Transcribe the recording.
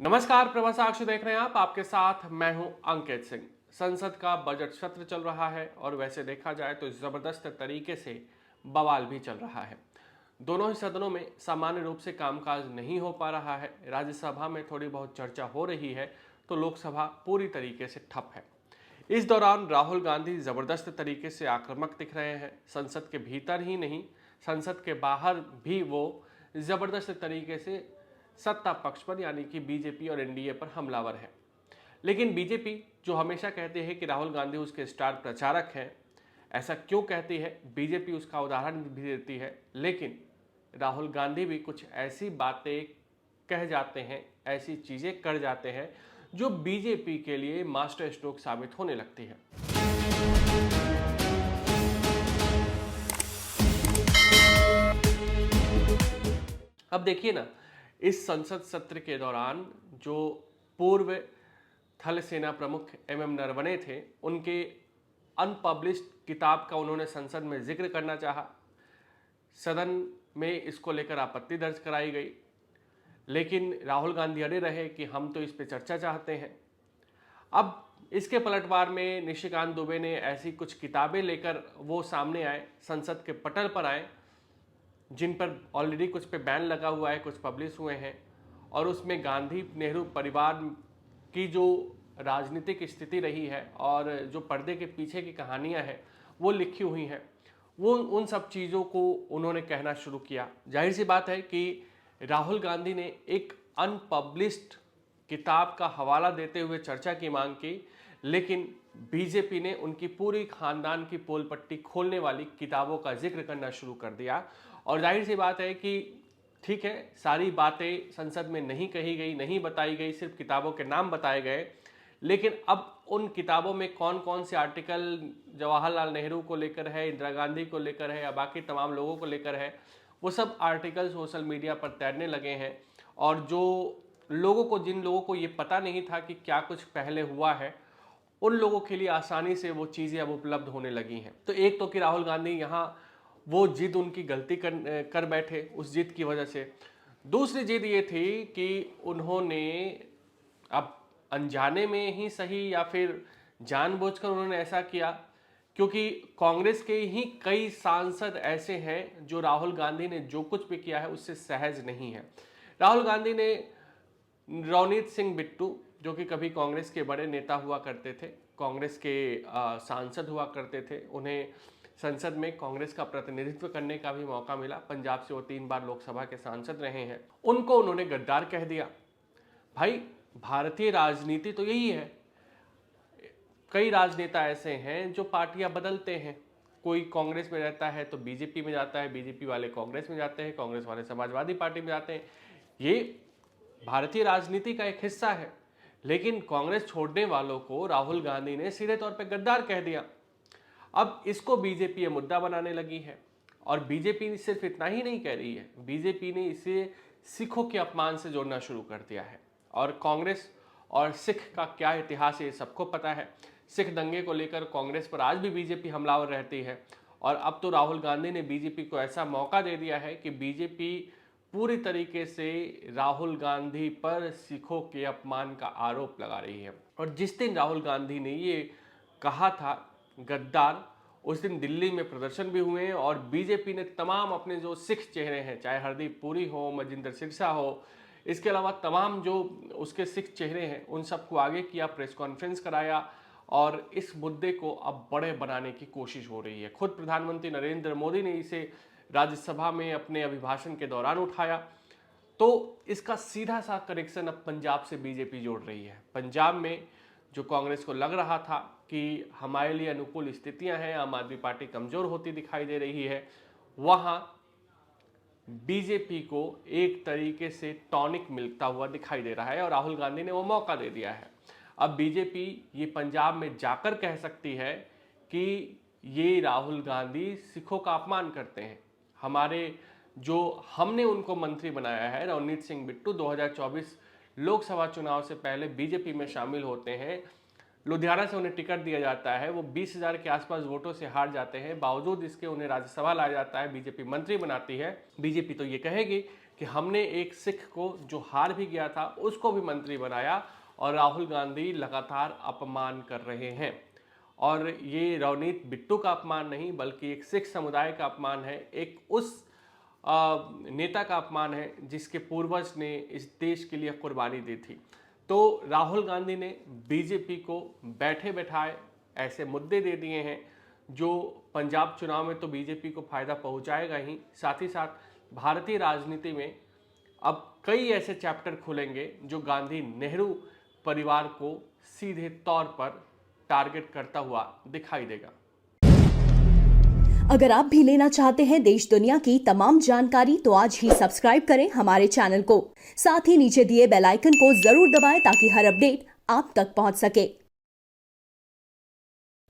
नमस्कार, प्रभा साक्षी देख रहे हैं आप। आपके साथ मैं हूं अंकित सिंह। संसद का बजट सत्र चल रहा है और वैसे देखा जाए तो जबरदस्त तरीके से बवाल भी चल रहा है। दोनों ही सदनों में सामान्य रूप से कामकाज नहीं हो पा रहा है। राज्यसभा में थोड़ी बहुत चर्चा हो रही है तो लोकसभा पूरी तरीके से ठप है। इस दौरान राहुल गांधी जबरदस्त तरीके से आक्रामक दिख रहे हैं। संसद के भीतर ही नहीं, संसद के बाहर भी वो जबरदस्त तरीके से सत्ता पक्ष पर यानी कि बीजेपी और एनडीए पर हमलावर है। लेकिन बीजेपी जो हमेशा कहते हैं कि राहुल गांधी उसके स्टार प्रचारक हैं, ऐसा क्यों कहती है? बीजेपी उसका उदाहरण भी देती है, लेकिन राहुल गांधी भी कुछ ऐसी बातें कह जाते हैं, ऐसी चीजें कर जाते हैं जो बीजेपी के लिए मास्टर स्ट्रोक साबित होने लगती है। अब देखिए ना, इस संसद सत्र के दौरान जो पूर्व थल सेना प्रमुख एमएम नरवणे थे, उनके अनपब्लिश्ड किताब का उन्होंने संसद में जिक्र करना चाहा। सदन में इसको लेकर आपत्ति दर्ज कराई गई, लेकिन राहुल गांधी अड़े रहे कि हम तो इस पे चर्चा चाहते हैं। अब इसके पलटवार में निशिकांत दुबे ने ऐसी कुछ किताबें लेकर वो सामने आए, संसद के पटल पर आए, जिन पर ऑलरेडी कुछ पे बैन लगा हुआ है, कुछ पब्लिश हुए हैं, और उसमें गांधी नेहरू परिवार की जो राजनीतिक स्थिति रही है और जो पर्दे के पीछे की कहानियां हैं वो लिखी हुई हैं। वो उन सब चीज़ों को उन्होंने कहना शुरू किया। जाहिर सी बात है कि राहुल गांधी ने एक अनपब्लिश्ड किताब का हवाला देते हुए चर्चा की मांग की, लेकिन बीजेपी ने उनकी पूरी खानदान की पोल पट्टी खोलने वाली किताबों का जिक्र करना शुरू कर दिया। और जाहिर सी बात है कि ठीक है, सारी बातें संसद में नहीं कही गई, नहीं बताई गई, सिर्फ किताबों के नाम बताए गए, लेकिन अब उन किताबों में कौन कौन से आर्टिकल जवाहरलाल नेहरू को लेकर है, इंदिरा गांधी को लेकर है या बाकी तमाम लोगों को लेकर है, वो सब आर्टिकल सोशल मीडिया पर तैरने लगे हैं। और जो जिन लोगों को ये पता नहीं था कि क्या कुछ पहले हुआ है, उन लोगों के लिए आसानी से वो चीज़ें अब उपलब्ध होने लगी हैं। तो एक तो कि राहुल गांधी यहाँ वो जिद उनकी गलती कर बैठे, उस जिद की वजह से। दूसरी जिद ये थी कि उन्होंने अब अनजाने में ही सही या फिर जानबूझकर उन्होंने ऐसा किया, क्योंकि कांग्रेस के ही कई सांसद ऐसे हैं जो राहुल गांधी ने जो कुछ भी किया है उससे सहज नहीं है। राहुल गांधी ने रवनीत सिंह बिट्टू, जो कि कभी कांग्रेस के बड़े नेता हुआ करते थे, कांग्रेस के सांसद हुआ करते थे, उन्हें संसद में कांग्रेस का प्रतिनिधित्व करने का भी मौका मिला। पंजाब से वो 3 बार लोकसभा के सांसद रहे हैं। उनको उन्होंने गद्दार कह दिया। भाई, भारतीय राजनीति तो यही है। कई राजनेता ऐसे हैं जो पार्टियां बदलते हैं। कोई कांग्रेस में रहता है तो बीजेपी में जाता है, बीजेपी वाले कांग्रेस में जाते हैं, कांग्रेस वाले समाजवादी पार्टी में जाते हैं। ये भारतीय राजनीति का एक हिस्सा है। लेकिन कांग्रेस छोड़ने वालों को राहुल गांधी ने सीधे तौर पे गद्दार कह दिया। अब इसको बीजेपी ये मुद्दा बनाने लगी है, और बीजेपी सिर्फ इतना ही नहीं कह रही है, बीजेपी ने इसे सिखों के अपमान से जोड़ना शुरू कर दिया है। और कांग्रेस और सिख का क्या इतिहास है ये सबको पता है। सिख दंगे को लेकर कांग्रेस पर आज भी बीजेपी हमलावर रहती है, और अब तो राहुल गांधी ने बीजेपी को ऐसा मौका दे दिया है कि बीजेपी पूरी तरीके से राहुल गांधी पर सिखों के अपमान का आरोप लगा रही है। और जिस दिन राहुल गांधी ने ये कहा था गद्दार, उस दिन दिल्ली में प्रदर्शन भी हुए हैं, और बीजेपी ने तमाम अपने जो सिख चेहरे हैं, चाहे हरदीप पुरी हो, मजिंदर सिरसा हो, इसके अलावा तमाम जो उसके सिख चेहरे हैं, उन सबको आगे किया, प्रेस कॉन्फ्रेंस कराया, और इस मुद्दे को अब बड़े बनाने की कोशिश हो रही है। खुद प्रधानमंत्री नरेंद्र मोदी ने इसे राज्यसभा में अपने अभिभाषण के दौरान उठाया। तो इसका सीधा सा कनेक्शन अब पंजाब से बीजेपी जोड़ रही है। पंजाब में जो कांग्रेस को लग रहा था कि हमारे लिए अनुकूल स्थितियां हैं, आम आदमी पार्टी कमजोर होती दिखाई दे रही है, वहां बीजेपी को एक तरीके से टॉनिक मिलता हुआ दिखाई दे रहा है, और राहुल गांधी ने वो मौका दे दिया है। अब बीजेपी ये पंजाब में जाकर कह सकती है कि ये राहुल गांधी सिखों का अपमान करते हैं। हमने उनको मंत्री बनाया है, रवनीत सिंह बिट्टू 2024 लोकसभा चुनाव से पहले बीजेपी में शामिल होते हैं। लुधियाना से उन्हें टिकट दिया जाता है, वो 20,000 के आसपास वोटों से हार जाते हैं, बावजूद इसके उन्हें राज्यसभा लाया जाता है, बीजेपी मंत्री बनाती है। बीजेपी तो ये कहेगी कि हमने एक सिख को जो हार भी गया था उसको भी मंत्री बनाया, और राहुल गांधी लगातार अपमान कर रहे हैं। और ये रवनीत बिट्टू का अपमान नहीं बल्कि एक सिख समुदाय का अपमान है, एक उस नेता का अपमान है जिसके पूर्वज ने इस देश के लिए कुर्बानी दी थी। तो राहुल गांधी ने बीजेपी को बैठे बैठाए ऐसे मुद्दे दे दिए हैं जो पंजाब चुनाव में तो बीजेपी को फायदा पहुंचाएगा ही, साथ ही साथ भारतीय राजनीति में अब कई ऐसे चैप्टर खुलेंगे जो गांधी नेहरू परिवार को सीधे तौर पर टारगेट करता हुआ दिखाई देगा। अगर आप भी लेना चाहते हैं देश दुनिया की तमाम जानकारी तो आज ही सब्सक्राइब करें हमारे चैनल को। साथ ही नीचे दिए बेल आइकन को जरूर दबाएं ताकि हर अपडेट आप तक पहुंच सके।